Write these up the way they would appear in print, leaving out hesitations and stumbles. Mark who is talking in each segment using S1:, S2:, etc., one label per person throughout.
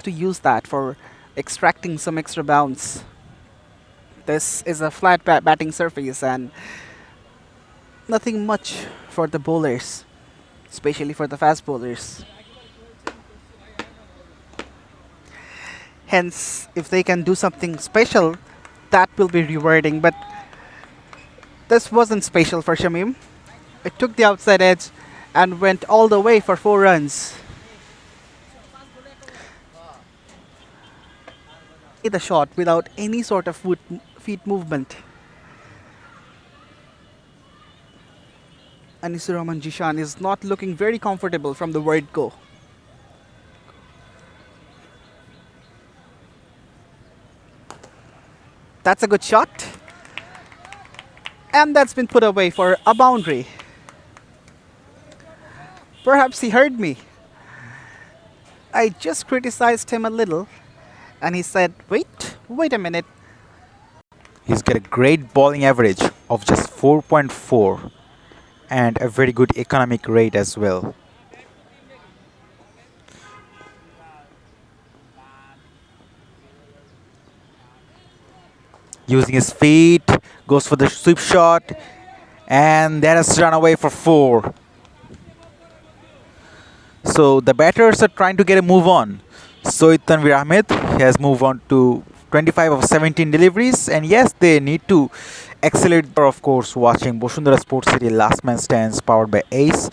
S1: to use that for extracting some extra bounce. This is a flat batting surface and nothing much for the bowlers, especially for the fast bowlers. Hence, if they can do something special, that will be rewarding. But this wasn't special for Shamim. It took the outside edge and went all the way for 4 runs. The shot without any sort of feet movement. Anisur Rahman Jishan is not looking very comfortable from the word go. That's a good shot. And that's been put away for a boundary. Perhaps he heard me. I just criticized him a little. And he said, wait a minute.
S2: He's got a great bowling average of just 4.4 and a very good economic rate as well. Using his feet, goes for the sweep shot, and that has run away for 4. So the batters are trying to get a move on. Sohit Tanvir Ahmed has moved on to 25 of 17 deliveries, and yes, they need to accelerate. Of course, watching Bosundhara Sports City Last Man Stands powered by Ace.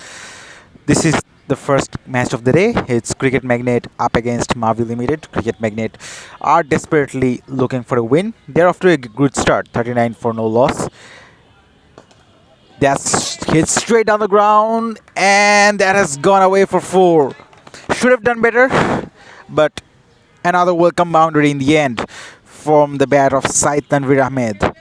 S2: This is the first match of the day. It's Cricket Magnate up against Mavi Limited. Cricket Magnate are desperately looking for a win. They're off to a good start, 39 for no loss. That's hit straight down the ground, and that has gone away for 4. Should have done better, but another welcome boundary in the end from the bat of Sohit Tanvir Ahmed.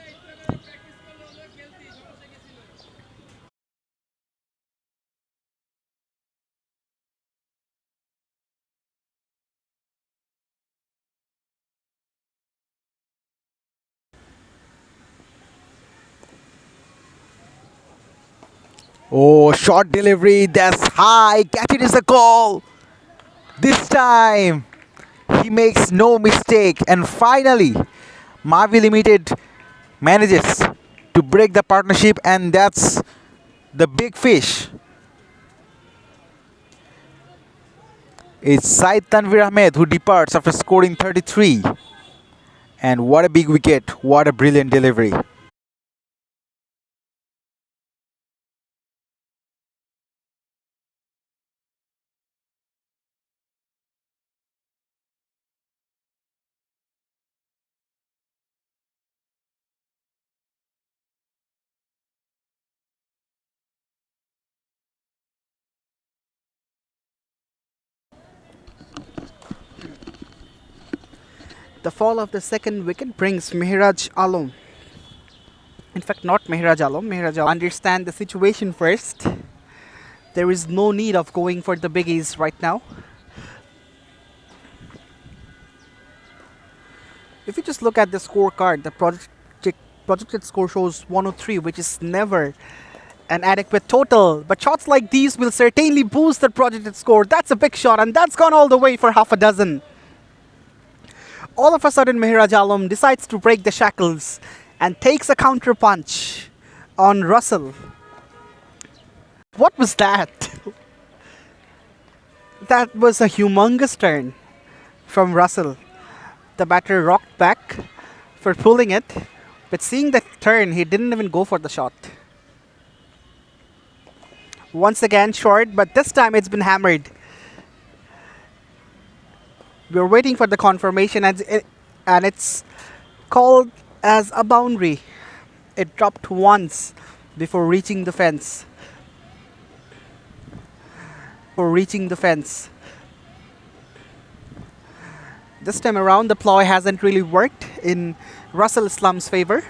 S2: Oh, short delivery, that's high, catch it is the call. This time, he makes no mistake, and finally, Mavi Limited manages to break the partnership, and that's the big fish. It's Sohit Tanvir Ahmed who departs after scoring 33. And what a big wicket, what a brilliant delivery.
S1: The fall of the second wicket brings Mehraj Alam. In fact, not Mehraj Alam. Mehraj Alam. Understand the situation first. There is no need of going for the biggies right now. If you just look at the scorecard, the projected score shows 103, which is never an adequate total. But shots like these will certainly boost the projected score. That's a big shot, and that's gone all the way for half a dozen. All of a sudden, Mehraj Alam decides to break the shackles and takes a counter punch on Russell. What was that? That was a humongous turn from Russell. The batter rocked back for pulling it, but seeing that turn, he didn't even go for the shot. Once again, short, but this time it's been hammered. We're waiting for the confirmation, and it's called as a boundary. It dropped once before reaching the fence. This time around, the ploy hasn't really worked in Russell Islam's favor.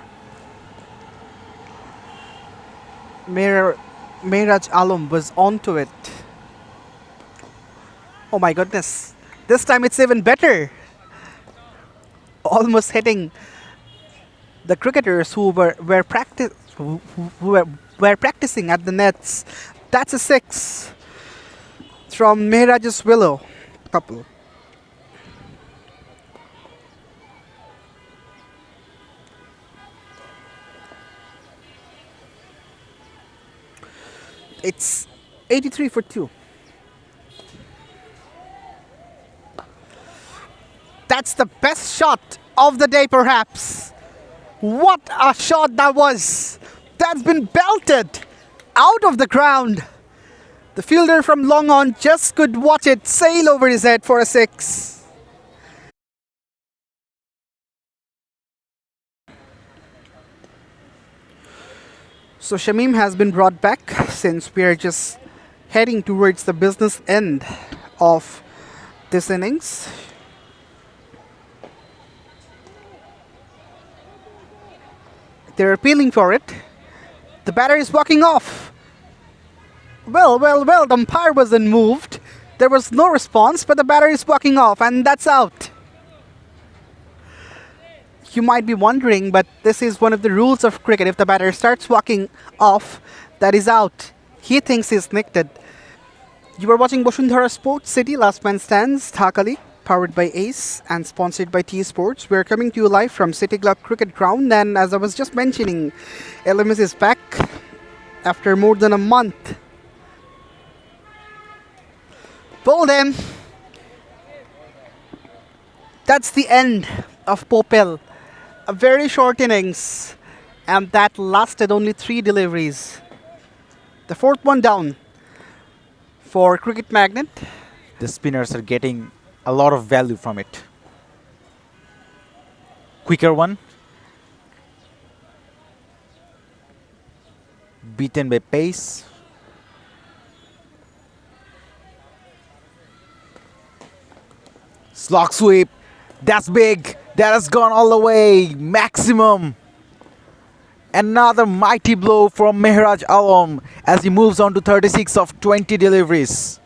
S1: Mehraj Alam was onto it. Oh my goodness. This time it's even better. Almost hitting the cricketers who were practicing at the nets. That's a 6 from Mehraj's willow. Couple. It's 83 for 2. That's the best shot of the day, perhaps. What a shot that was! That's been belted out of the ground. The fielder from long on just could watch it sail over his head for a 6. So Shamim has been brought back since we are just heading towards the business end of this innings. They're appealing for it. The batter is walking off. Well, the umpire wasn't moved. There was no response, but the batter is walking off, and that's out. You might be wondering, but this is one of the rules of cricket. If the batter starts walking off, that is out. He thinks he's nicked it. You are watching Bosundhara Sports City Last Man Stands, Dhaka League, powered by Ace and sponsored by T Sports. We are coming to you live from City Club Cricket Ground, and as I was just mentioning, LMS is back after more than a month. Bowled him. That's the end of Popel. A very short innings, and that lasted only 3 deliveries. The 4th one down for Cricket Magnet.
S2: The spinners are getting a lot of value from it. Quicker one. Beaten by pace. Slog sweep. That's big. That has gone all the way. Maximum. Another mighty blow from Mehraj Alam as he moves on to 36 of 20 deliveries.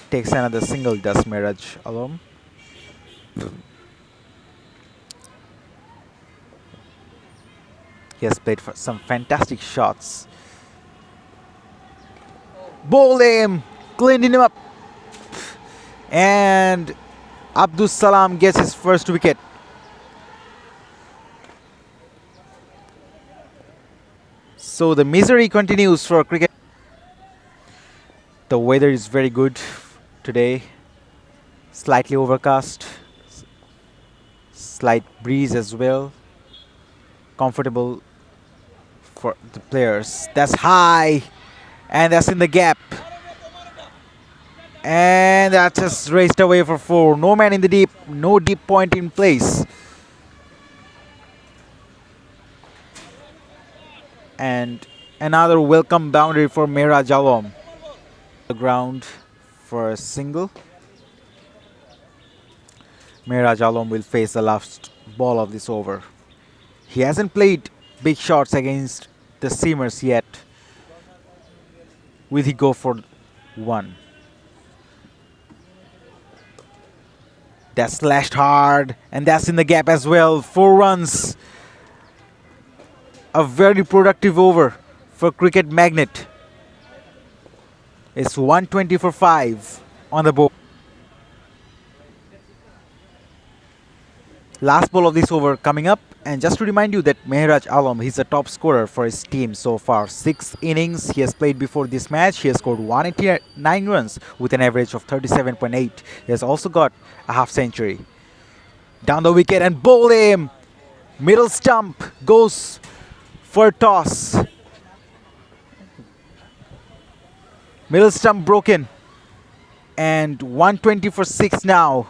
S2: Takes another single, does Mehraj Alam. He has played for some fantastic shots. Bowl him, cleaned him up. And Abdus Salam gets his first wicket. So the misery continues for cricket. The weather is very good today. Slightly overcast. Slight breeze as well. Comfortable for the players. That's high. And that's in the gap. And that just raced away for 4. No man in the deep. No deep point in place. And another welcome boundary for Mehraj Alam. The ground for a single. Mehraj Alam will face the last ball of this over. He hasn't played big shots against the seamers yet. Will he go for 1? That's slashed hard, and that's in the gap as well. 4 runs. A very productive over for Cricket Magnet. It's 120 for 5 on the board. Last ball of this over coming up, and just to remind you that Mehraj Alam, he's the top scorer for his team so far. 6 innings he has played before this match. He has scored 189 runs with an average of 37.8. He has also got a half century. Down the wicket and bowl him. Middle stump goes for a toss. Middle stump broken. And 120 for 6 now.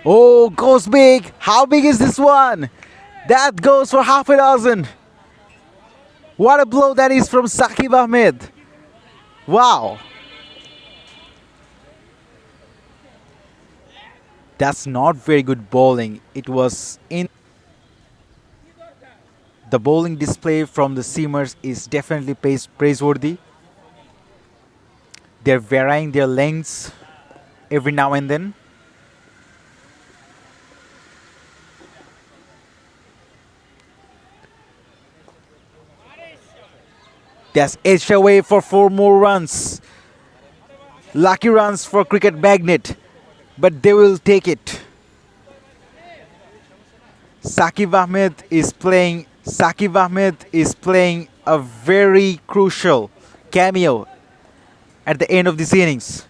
S2: Oh, goes big. How big is this one? That goes for half a dozen. What a blow that is from Saqib Ahmed. Wow. That's not very good bowling. It was in. The bowling display from the seamers is definitely praiseworthy. They're varying their lengths every now and then. That's edged away for 4 more runs. Lucky runs for Cricket Magnet, but they will take it. Sakib Ahmed is playing. Sakib Ahmed is playing a very crucial cameo at the end of this innings.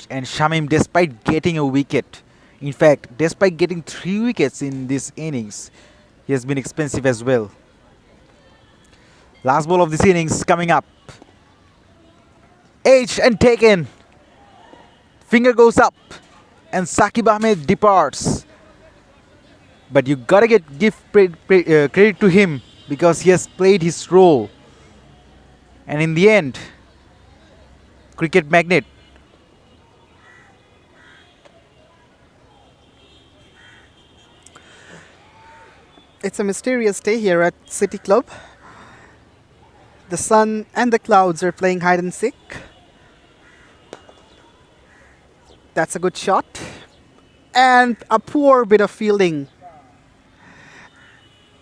S2: And Shamim, despite getting a wicket, in fact, despite getting 3 wickets in this innings, he has been expensive as well. Last ball of this innings coming up. Edged and taken. Finger goes up, and Sakib Ahmed departs. But you gotta give credit to him because he has played his role. And in the end, Cricket Magnet.
S1: It's a mysterious day here at City Club. The sun and the clouds are playing hide and seek. That's a good shot. And a poor bit of fielding.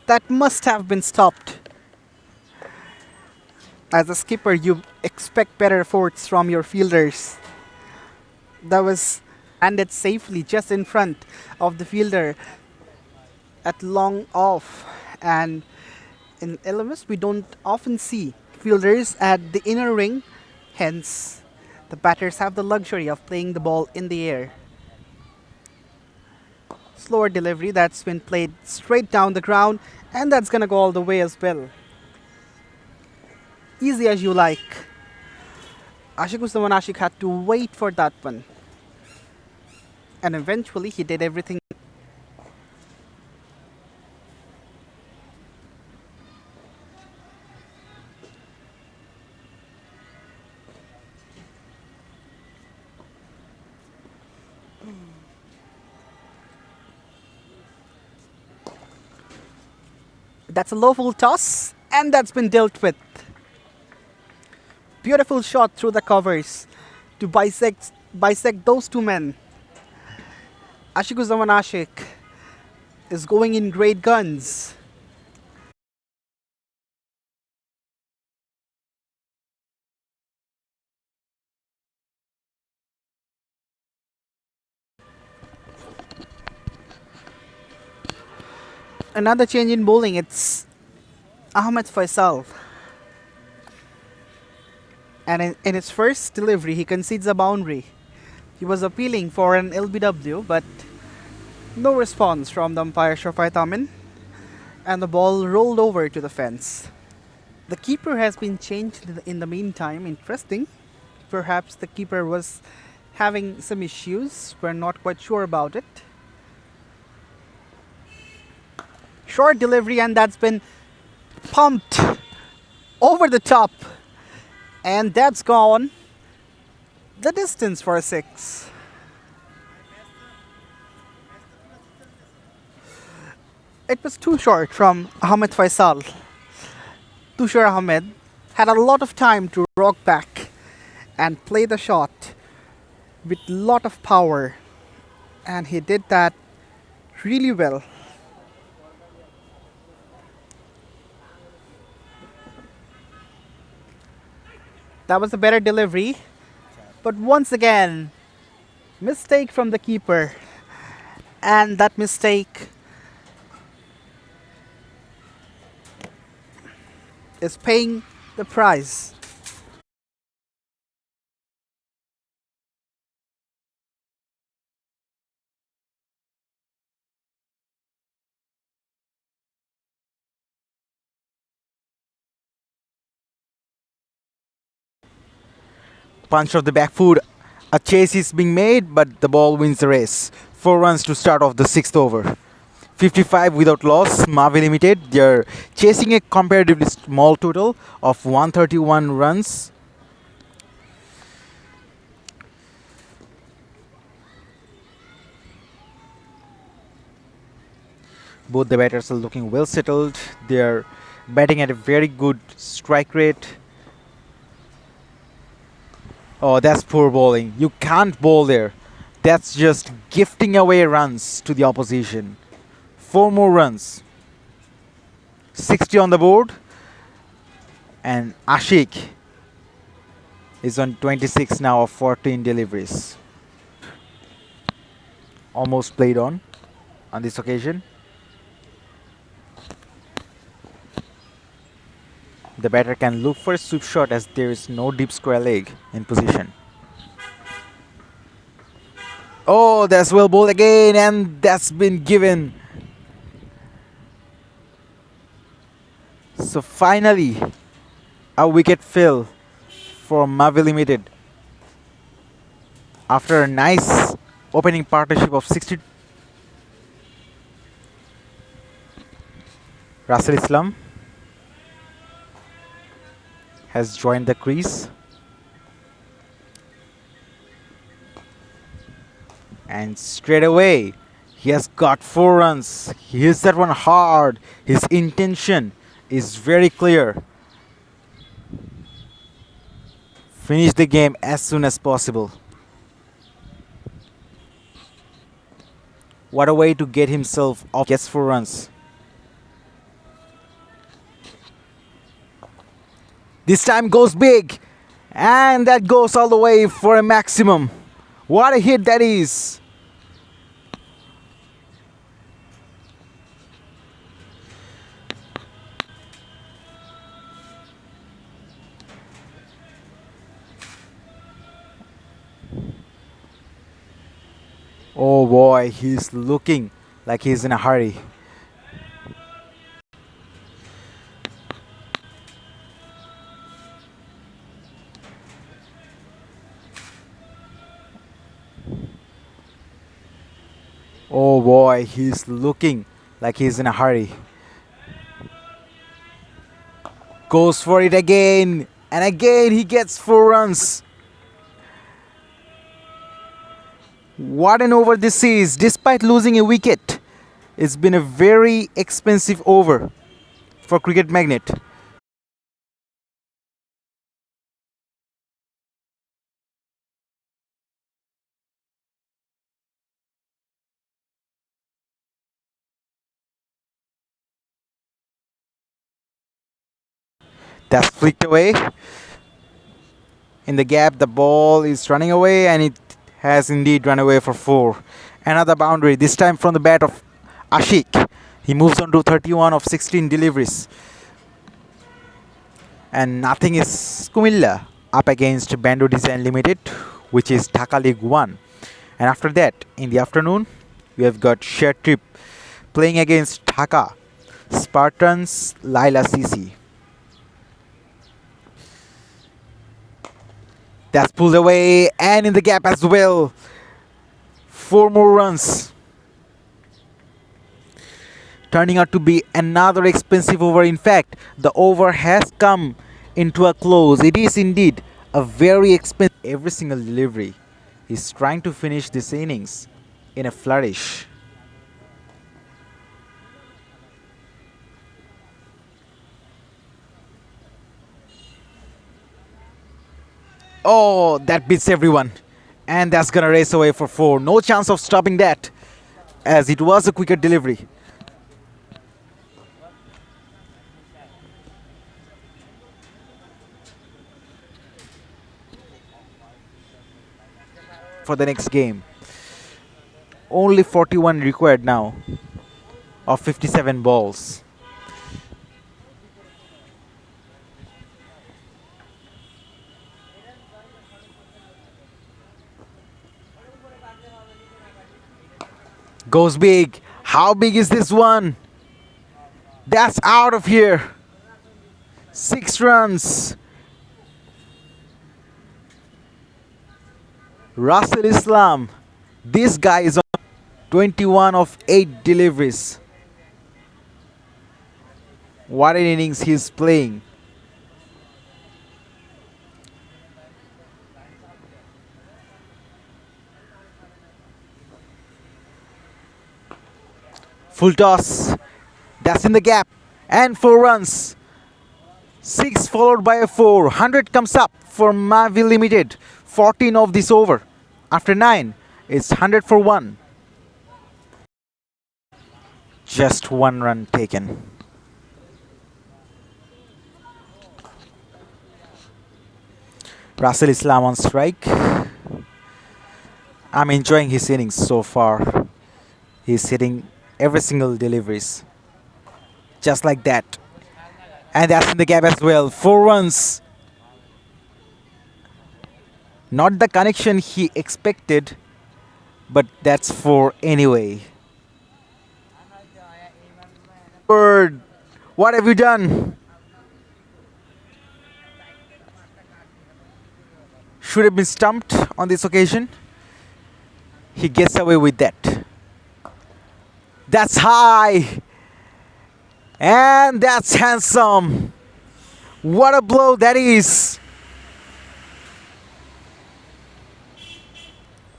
S1: That must have been stopped. As a skipper, you expect better efforts from your fielders. That was landed safely just in front of the fielder at long off. And in LMS, we don't often see fielders at the inner ring. Hence, the batters have the luxury of playing the ball in the air. Slower delivery that's been played straight down the ground, and that's gonna go all the way as well. Easy as you like. Ashik had to wait for that one. And eventually he did everything. That's a low full toss, and that's been dealt with. Beautiful shot through the covers to bisect those two men. Ashik is going in great guns. Another change in bowling, it's Ahmed Faisal. And in his first delivery, he concedes a boundary. He was appealing for an LBW, but no response from the umpire Shafai Tamin, and the ball rolled over to the fence. The keeper has been changed in the meantime. Interesting. Perhaps the keeper was having some issues. We're not quite sure about it. Short delivery, and that's been pumped over the top. And that's gone the distance for a 6. It was too short from Ahmed Faisal. Tushar Ahmed had a lot of time to rock back and play the shot with a lot of power. And he did that really well. That was a better delivery. But once again, mistake from the keeper. And that mistake is paying the price.
S2: Punch of the back foot. A chase is being made, but the ball wins the race. 4 runs to start off the 6th over. 55 without loss. Mavi Limited, they're chasing a comparatively small total of 131 runs. Both the batters are looking well settled. They're batting at a very good strike rate. Oh, that's poor bowling. You can't bowl there. That's just gifting away runs to the opposition. 4 more runs. 60 on the board. And Ashik is on 26 now of 14 deliveries. Almost played on this occasion. The batter can look for a sweep shot as there is no deep square leg in position. Oh, that's well bowled again, and that's been given. So finally, a wicket fell for Mavi Limited after a nice opening partnership of 60. Russell Islam has joined the crease. And straight away, he has got 4 runs. He hits that one hard. His intention is very clear. Finish the game as soon as possible. What a way to get himself off. Gets 4 runs. This time goes big. And that goes all the way for a maximum. What a hit that is. Oh boy, he's looking like he's in a hurry. Oh boy, he's looking like he's in a hurry. Goes for it again. And again he gets 4 runs. What an over this is. Despite losing a wicket, it's been a very expensive over for Cricket Magnet. That's flicked away. In the gap, the ball is running away, and it has indeed run away for 4. Another boundary, this time from the bat of Ashik. He moves on to 31 of 16 deliveries. And nothing is Kumilla up against Bando Design Limited, which is Dhaka League 1. And after that, in the afternoon, we have got Share Trip playing against Dhaka Spartans Laila CC. That's pulled away, and in the gap as well. 4 more runs. Turning out to be another expensive over. In fact, the over has come into a close. It is indeed a very expensive. Every single delivery is trying to finish this innings in a flourish. Oh, that beats everyone. And that's gonna race away for 4. No chance of stopping that, as it was a quicker delivery. For the next game. Only 41 required now of 57 balls. Goes big. How big is this one? That's out of here. 6 runs. Russell Islam. This guy is on 21 of 8 deliveries. What an innings he's playing. Full toss. That's in the gap. And 4 runs. 6 followed by a 4. 100 comes up for Mavi Limited. 14 of this over. After 9, it's 100 for 1. Just one run taken. Russell Islam on strike. I'm enjoying his innings so far. He's hitting every single deliveries. Just like that. And that's in the gap as well. 4 runs. Not the connection he expected, but that's 4 anyway. Bird, what have you done? Should have been stumped on this occasion. He gets away with that. That's high. And that's handsome. What a blow that is.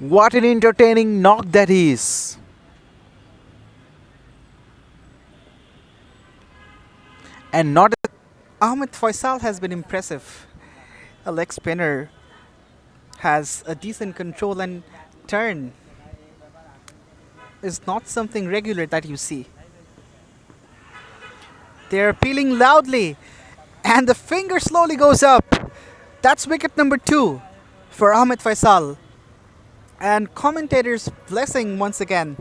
S2: What an entertaining knock that is. And not
S1: Ahmed Faisal has been impressive. A leg spinner has a decent control and turn. Is not something regular that you see. They're appealing loudly, and the finger slowly goes up. That's wicket number 2 for Ahmed Faisal. And commentators blessing once again.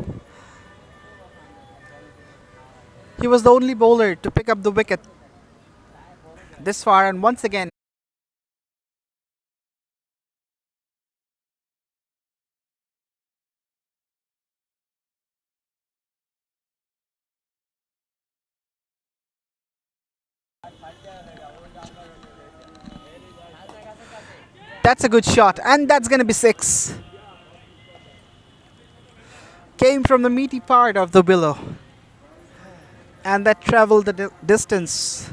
S1: He was the only bowler to pick up the wicket this far, and once again that's a good shot, and that's gonna be 6. Came from the meaty part of the willow, and that traveled the distance.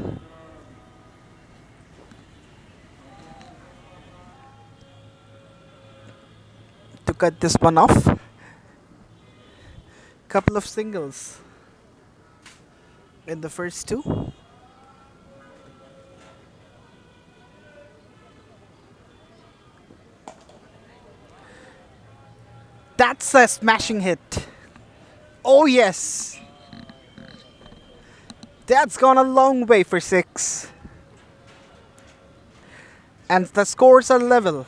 S1: To cut this one off, couple of singles in the first 2. That's a smashing hit. Oh yes. That's gone a long way for 6. And the scores are level.